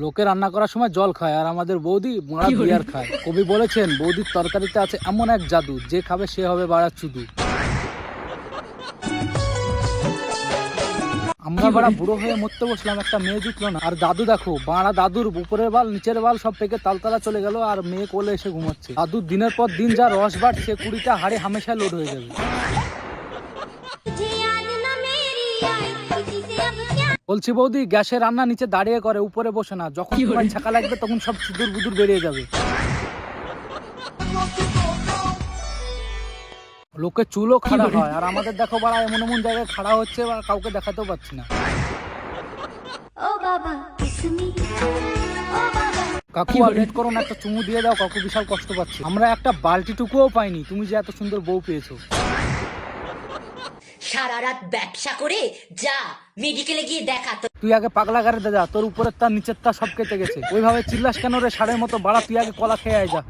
লোকে রান্না করার সময় জল খায় আর আমাদের বৌদি মোড়া বিয়ার খায়। কবি বলেছেন বৌদির তরকারিতে আছে এমন এক জাদু, যে খাবে সে হবে বাড়া চুদু। আমরা বাড়া বুড়ো হয়ে মরতে বসলাম, একটা মেয়ে জুটলো না। আর দাদু দেখো, বাড়া দাদুর উপরের বাল নিচের বাল সব পেকে তালতলা চলে গেল, আর মেয়ে কোলে এসে ঘুমাচ্ছে। দাদুর দিনের পর দিন যা রস বাড়ছে, 20টা হাড়ে হামেশা লোড হয়ে যাবে। বলছি বৌদি, গ্যাসে রান্না নিচে দাঁড়িয়ে করে, উপরে বসে না। যখন তোমার ছাকা লাগবে তখন সব চুদুর বুদুর বেরিয়ে যাবে। লোকের চুলও খাড়া হয়, আর আমাদের দেখো বাড়া এমন এমন জায়গায় খাড়া হচ্ছে, বা কাউকে দেখাতেও পাচ্ছি না। কাকু আর লেট করো না, একটা চুমু দিয়ে দাও, কাকু বিশাল কষ্ট পাচ্ছে। আমরা একটা বালতিটুকুও পাইনি, তুমি যে এত সুন্দর বউ পেয়েছো। সারা রাত ব্যবসা করে যা মেডিকেলে গিয়ে দেখা। তুই আগে পাগলা গাড়িতে যা, তোর উপরের তার নিচের তার সব কেটে গেছে। ওইভাবে চিল্লাস কেন রে ষাঁড়ের মতো? বাড়া তুই আগে কলা খেয়ে আয় যা।